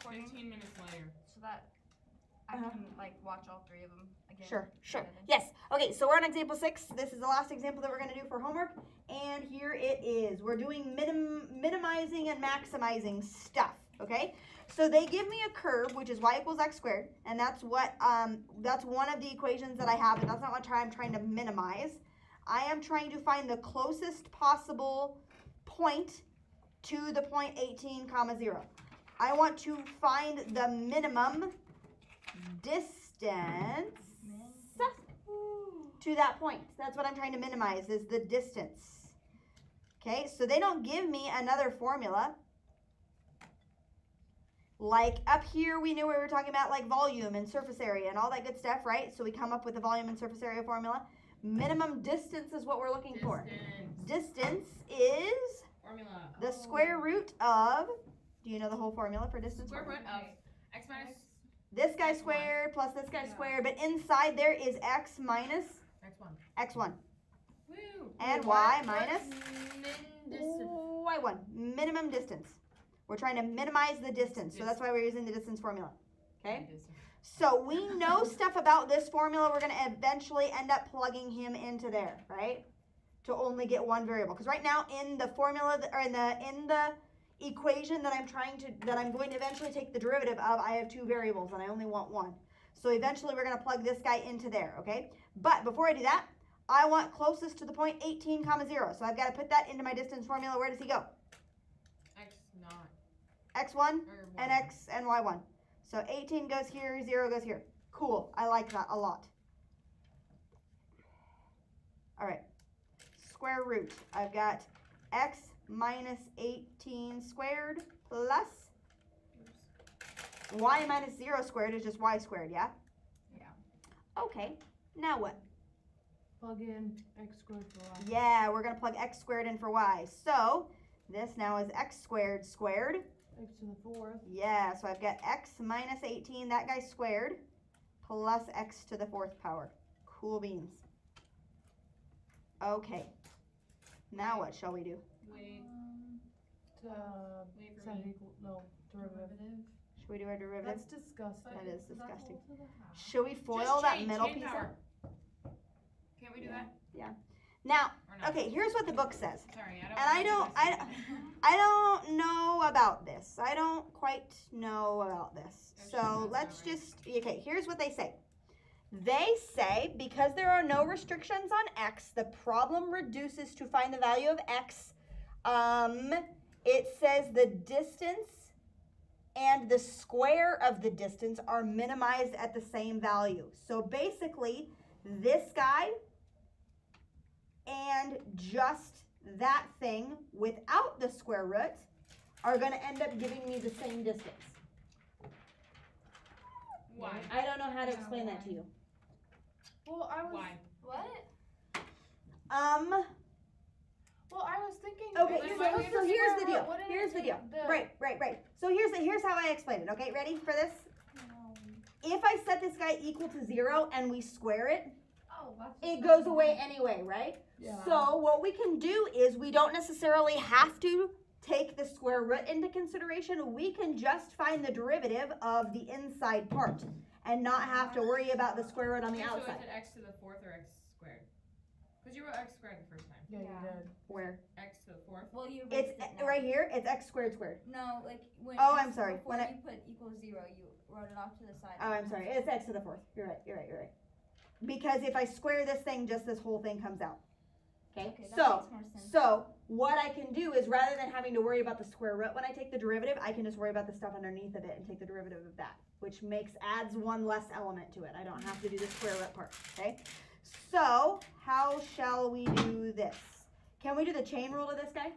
recording? 15 minutes later. So that I can like watch all three of them again. Sure. Yes. Okay, so we're on example 6. This is the last example that we're going to do for homework. And here it is. We're doing minimizing and maximizing stuff. Okay? So they give me a curve, which is y equals x squared. And that's what that's one of the equations that I have. And that's not what I'm trying to minimize. I am trying to find the closest possible point to the point 18, 0. I want to find the minimum distance to that point. That's what I'm trying to minimize, is the distance. Okay, so they don't give me another formula. Like up here, we knew we were talking about like volume and surface area and all that good stuff, right? So we come up with the volume and surface area formula. Minimum distance is what we're looking for. Distance is the square root of, do you know the whole formula for distance? Square root of x minus this guy squared plus this guy squared, but inside there is x minus x1. Woo. And y minus y1. Minimum distance. We're trying to minimize the distance, so that's why we're using the distance formula. Okay? So we know stuff about this formula. We're going to eventually end up plugging him into there, right? To only get one variable. Because right now in the formula, or in the equation that I'm going to eventually take the derivative of, I have two variables and I only want one. So eventually we're going to plug this guy into there, okay? But before I do that, I want closest to the point 18, 0. So I've got to put that into my distance formula. Where does he go? X1 and X and Y1. So 18 goes here, 0 goes here. Cool. I like that a lot. All right. Square root. I've got X minus 18 squared plus Y minus 0 squared is just Y squared, yeah? Yeah. Okay. Now what? Plug in x squared for y. Yeah, we're going to plug x squared in for y. So this now is x squared squared. X to the 4th. Yeah, so I've got x minus 18, that guy squared, plus x to the 4th power. Cool beans. Okay. Now what shall we do? Wait. Derivative. Should we do our derivative? That's disgusting. That is disgusting. Should we FOIL that middle piece out? Can't we do that? Yeah. Now, okay, here's what the book says. Sorry, I don't know about this. I don't quite know about this. So let's just, okay, here's what they say. They say because there are no restrictions on x, the problem reduces to find the value of x. It says the distance and the square of the distance are minimized at the same value. So basically, this guy and just that thing without the square root are going to end up giving me the same distance. Why? I don't know how to explain that to you. Well, I was. Why? What? Well, I was thinking. Okay, so here's the deal. Here's the deal. Right. So here's how I explain it. Okay, ready for this? If I set this guy equal to 0 and we square it, it goes away anyway, right? Yeah. So what we can do is we don't necessarily have to take the square root into consideration. We can just find the derivative of the inside part and not have to worry about the square root on the outside. So is it x to the 4th or x squared? Because you wrote x squared the first time. Yeah, you did. Where? X to the 4th. Well, you It's right here. It's x squared squared. No, like when. Oh, I'm sorry. Before you put equals 0, you wrote it off to the side. Oh, I'm sorry. It's x to the 4th. You're right. Because if I square this thing, just this whole thing comes out. Okay, that makes more sense. So what I can do is rather than having to worry about the square root when I take the derivative, I can just worry about the stuff underneath of it and take the derivative of that, which adds one less element to it. I don't have to do the square root part, okay? So how shall we do this? Can we do the chain rule to this guy?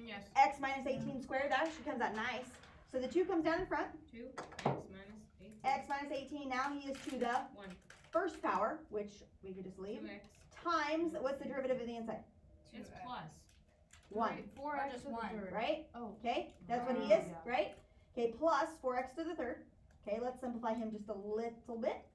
Yes. X minus 18 squared, that actually comes out nice. So the 2 comes down in front. 2, x minus 18. X minus 18, now he is to the 1. First power, which we could just leave, 2x. Times, what's the derivative of the inside? It's plus. 1. 4x just 1. Right? Oh. Okay, that's what he is, Yeah. right? Okay, plus 4x to the 3rd. Okay, let's simplify him just a little bit.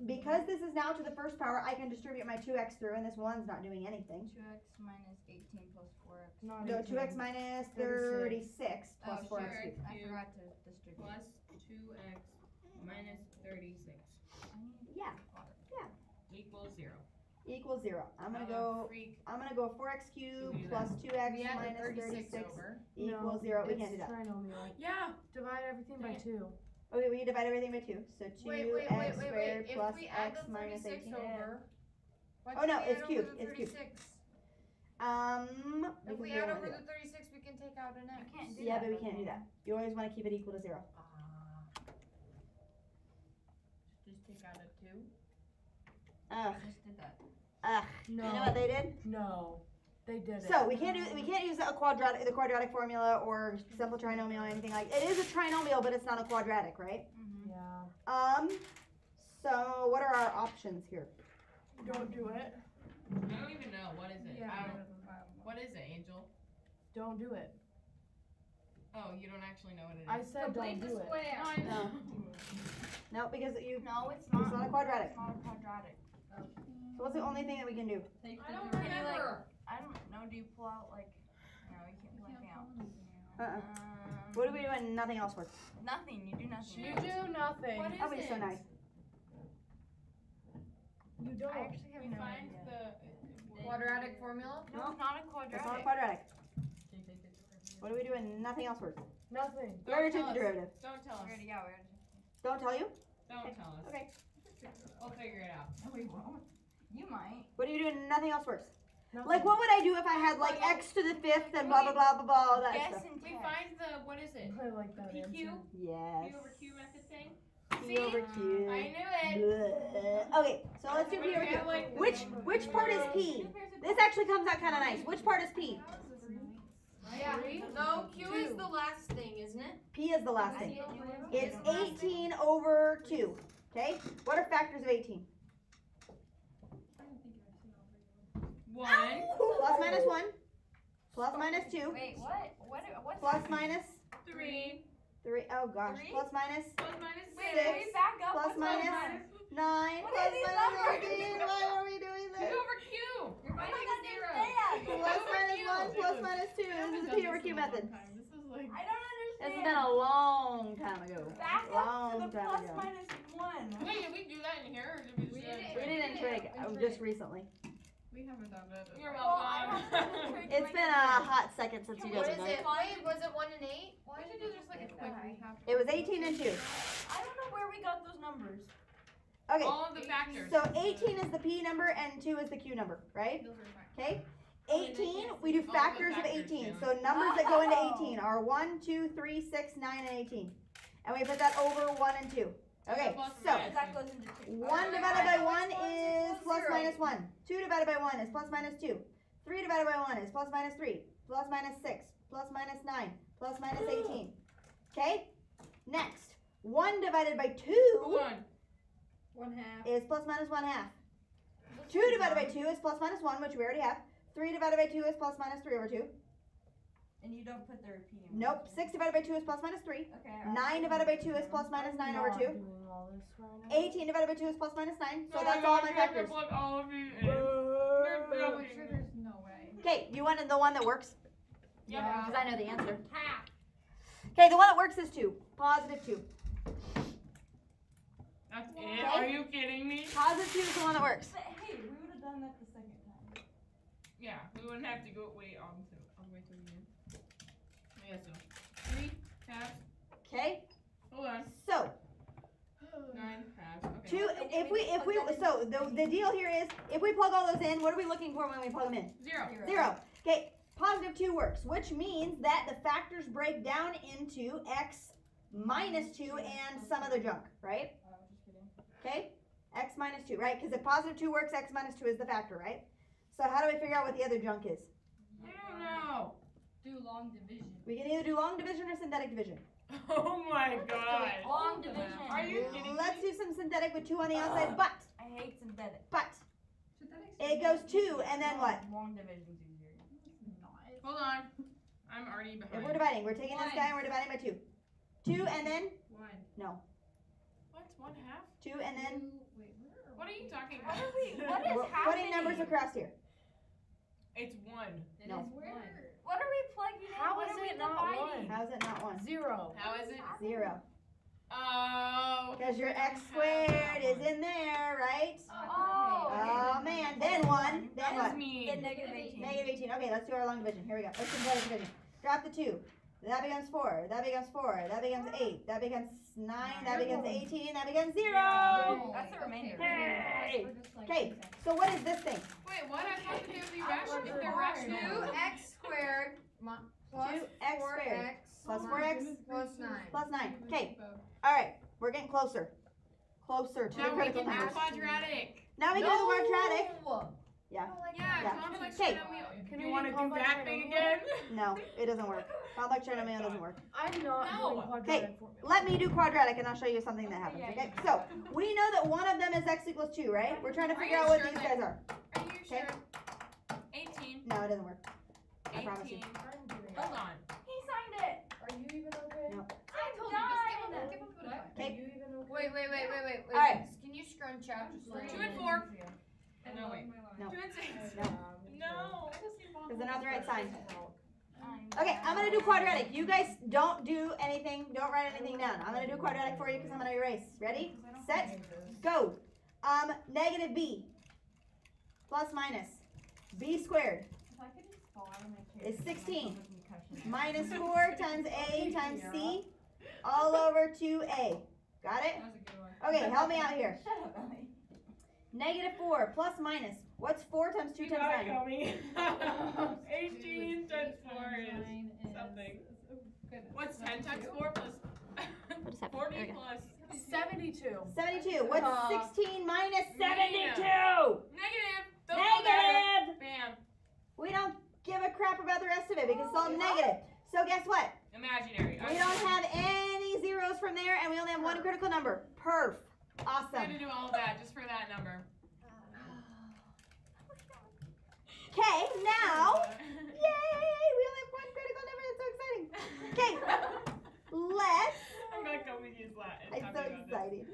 Because this is now to the first power, I can distribute my 2x through, and this 1's not doing anything. 2x minus 18 plus 4x. No, 2x minus 36 plus 4x cubed. I forgot to distribute. Plus 2x minus 36 Yeah. equals 0. Equals 0. I'm gonna I'm a go. freak. I'm gonna go 4x Can we cubed do plus 2x We add the minus 36 36 over. equals 0. We can't do that. Trinomial. Yeah. Divide everything by Dang it. 2. Okay, we divide everything by 2. So 2x squared If plus we add x the minus 36 18. over. why Oh, can't no, we it's add cubed, over the it's cubed. 36? Because If we don't add wanna over do the it. 36, we can take out an x. You can't do Yeah, that. but we can't do that. You always want to keep it equal to 0. Just take out a 2. Ugh. I just did that. Ugh. No. You know what they did? No. They did it. So we can't use the quadratic formula or simple trinomial or anything like. It is a trinomial, but it's not a quadratic, right? Mm-hmm. Yeah. So what are our options here? Don't do it. I don't even know. What is it? Yeah. I don't, what is it, Angel? Don't do it. Oh, you don't actually know what it is. I said Complete don't the do it. square. No, I know. No, because you. No, it's It's not a quadratic. It's not a quadratic. So what's the only thing that we can do? Take I don't the remember. I don't know. Do you pull out like? No, you can't pull anything out. What do we do when nothing else works? Nothing. You do nothing. You do nothing. What is That would be so it? nice. You I don't. actually have We no find idea. the Quadratic formula? No, it's not a It's quadratic. not a quadratic. What do we do when nothing else works? Nothing. We already Don't took the tell us. derivative. Don't tell us. We already got it. Don't tell you? Don't tell us. Okay. We'll figure it out. No, we won't. You might. What do you do when nothing else works? Nothing. Like, what would I do if I had like x to the 5th and blah blah blah blah blah all that Guess stuff? and We text. find the, what is it? I like that PQ? answer. Yes. P over Q method thing? P over Q. I knew it. Bleh. Okay, so let's do P over Q. Like, Which part is P? This actually comes out kind of nice. Which part is P? Yeah. No, Q is the last thing, isn't it? P is the last thing. It's 18 over 2. Okay? What are factors of 18? 1. Plus minus 1. Plus minus 2. Wait, what? What's Plus happening? minus 3. 3. Oh gosh. Three? Plus minus Plus minus 6. Wait, can we back up? Plus What's minus going on? 9. What Plus are these minus numbers? 18. Why are we doing Q this? over Q. You're I finding don't zero. Plus Over minus Q. 1. Plus minus 2. This is the P over Q method. This is like. I don't This understand. has been a long time ago. Back up Long to the time plus ago. minus 1. Wait, did we do that in here? Or did we just do that in We Trig? did in trig just recently. We haven't done that. You're welcome. It's been a hot second since you What guys is have done it. it? Wait, was it 1 and 8? Why don't you do just like a quick recap? It was 18 and 2. I don't know where we got those numbers. Okay, All of the factors. so 18 is the P number and 2 is the Q number, right? Okay? 18, we do factors of 18. So numbers that go into 18 are 1, 2, 3, 6, 9, and 18. And we put that over 1 and 2. Okay, so That goes into 2. 1 divided by 1 is plus minus 1. 2 divided by 1 is plus minus 2. 3 divided by 1 is plus minus 3. Plus minus 6. Plus minus 9. Plus minus 18. Okay? Next, 1 divided by 2 Hold on. 1/2. is plus minus 1/2. 2 divided by 2 is plus minus 1, which we already have. 3 divided by 2 is plus minus 3 over 2. And you don't put the repeating. Nope. 6 divided by 2 is plus minus 3. Okay. 9 divided by 2 is plus minus 9 over 2. Doing all this right now. 18 divided by 2 is plus minus 9. So Oh that's my all God, my you have to factors. plug all of these in. There's no way. Okay, you wanted the one that works? Yeah. Because I know the answer. Half. Okay, the one that works is 2. Positive 2. That's it? Are you kidding me? Positive 2 is the one that works. But hey, we would have done that the second time. Yeah, we wouldn't have to go wait all the way to the end. Yeah, so 3 halves. Okay, Hold on. so 9 halves. Okay. 2. So the deal here is if we plug all those in, what are we looking for when we plug them in? 0. 0. Okay, positive 2 works, which means that the factors break down into x minus 2 and some other junk, right? Okay, x minus 2, right? Because if positive 2 works, x minus 2 is the factor, right? So how do we figure out what the other junk is? I don't know. Do long division. We can either do long division or synthetic division. Oh my god. Long division. Are you kidding Let's me? do some synthetic with 2 on the outside, but I hate synthetic. it goes 2 and then what? Long division's easier. Hold on. I'm already If behind. we're dividing, we're taking this guy and we're dividing by 2. 2 and then? 1. No. What? 1 half? 2 and then? What are you talking What about? are we? What is We're happening? putting numbers across here. It's 1. No. What are we plugging in? How What is are we it not dividing? How's it not 1? 0. How is it? 0. Oh. Because your x squared is in there, right? Oh. Oh man, then 1. Then That what? was mean. Then negative 18. Negative 18. Okay, let's do our long division. Here we go. Let's do long division. Drop the 2. That becomes 4. That becomes 4. That becomes 8. That becomes 9. That becomes 18. That becomes 0. That's the remainder. Hey. Okay, so what is this thing? Wait, what? I thought that they would be rational if they're rational. 2x squared plus 2x squared 4x plus 4x plus 9. plus 9. Okay, all right, we're getting closer. Closer to the Now we critical can do numbers. quadratic. Now we can do the quadratic. Yeah, Yeah. complex Okay. trinomial. Can Do we you want to do do complex that thing trinomial? again? No, it doesn't work. Complex trinomial doesn't work. I'm not No. doing quadratic formula. Let me do quadratic and I'll show you something that happens, okay? So, we know that one of them is x equals 2, right? We're trying to figure out what these guys are. Are you sure? 18. No, it doesn't work. I promise you. 18. I'm doing Hold it. on. He signed it. Are you even okay? No. I told you, just give him a Are Okay. you even okay? Wait. All right. Can you scrunch out just a 2 little and bit? 4. No, wait. No. 2 and 6. No. No. Because they're not the right sign. Okay, I'm going to do quadratic. You guys don't do anything. Don't write anything down. I'm going to do quadratic for you because I'm going to erase. Ready? Set? Go. Negative b plus minus b squared is 16 minus 4 times a times c all over 2a. Got it? That was a good one. Okay, help me out here. Shut up, Ellie. Negative 4 plus minus. What's 4 times 2 You times got it, 9? Tommy. 18 times 4 is something. What's 10 times 4 plus What is happening? 40 There we go. plus 72. 72. What's 16 minus 72? negative. Those don't matter. Negative. Bam. We don't give a crap about the rest of it because it's all negative. So guess what? Imaginary. We don't have any zeros from there and we only have one critical number. Perf. I had Awesome. to do all of that just for that number. Okay, now. Yay! We only have one critical number. That's so exciting. Okay. Let's. I'm gonna come with you, Slat. and It's talk so about this. exciting.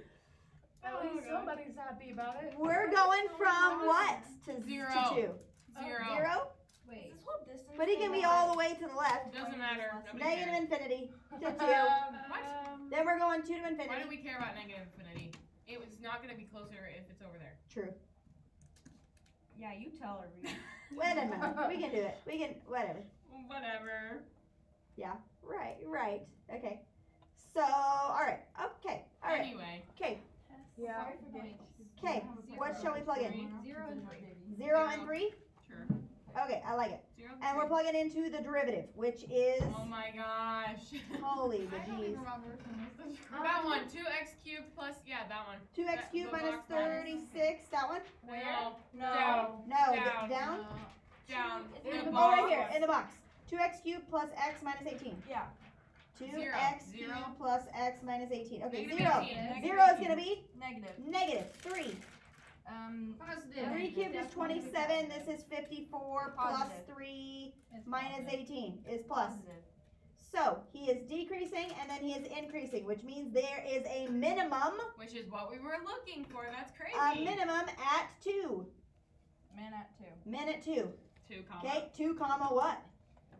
At Oh, least God. somebody's happy about it. We're going from what to 0. to 2? 0. 0? Wait. Is this whole distance But he can be all the way to the left. Doesn't matter. Nobody Negative cares. infinity to 2. What? Then we're going 2 to Why do infinity. we care about negative infinity? It was not gonna be closer if it's over there. True. Yeah, you tell her. Reed. Wait a minute. We can do it. We can, whatever. Whatever. Yeah. Right. Okay. So, alright. Okay. Alright. Anyway. Okay. Yeah. Okay. What shall we plug in? 0 and 3. 0 and 3? Sure. Okay, I like it. 0. And we're plugging into the derivative, which is, Oh my gosh. holy the jeez. That one. 2x cubed plus, yeah, that one. 2x cubed The minus box minus. 36. That one? No. No. No. Down. Down? Down. In The the Oh, box. right here, in the box. 2x cubed plus x minus 18. Yeah. 2x Zero. cubed plus x minus 18. Okay, Negative 0. 18. 0 is going to be Negative. negative 3. Positive. 3 cubed is 27. This is 54 plus Positive. 3 minus 18 is plus. Positive. So he is decreasing and then he is increasing, which means there is a minimum, Which is what we were looking for. That's crazy. a minimum at 2. Man at 2. Min at 2. 2 comma. Okay, 2 comma what?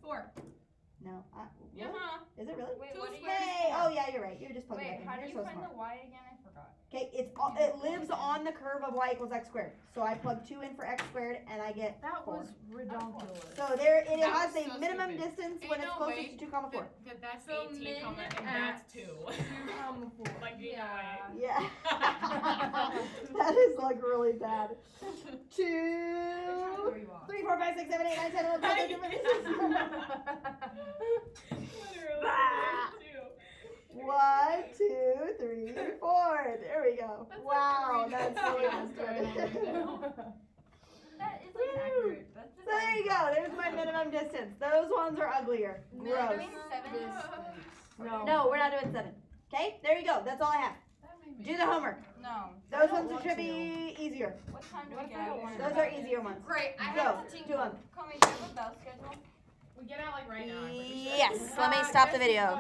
4. No. Yeah. Is it really? Wait, Two what do you squares. Hey, oh yeah, you're right. You just plugged it Wait, back in. how do You're you so find smart. the y again? I forgot. Okay, it lives on the curve of y equals x squared. So I plug 2 in for x squared and I get That 4. was redonkulous. So there it That has was a so minimum stupid. distance Ain't when it's no closest way to 2 comma 4. That's So 18 min comma, and at that's 2. Like, you know Yeah. what? That is like really bad. 2, Throw you off. 3, 4, 5, 6, 7, 8, 9, 10, 11, 12, 13, 14. Literally. 1, 2, 3, 4. There we go. Wow, that's so good. That is like accurate. That's just So there you go. There's my minimum distance. Those ones are uglier. Gross. Doing 7 No, we're not doing 7. Okay, there you go. That's all I have. Do the homework. No. Those ones should be easier. What time do What we if get I don't out? want Those are easier ones. Great. I Go. have to Do them. Call me, do you have a bell schedule? We get out like right now. I'm pretty sure. Yes. Let me stop the video.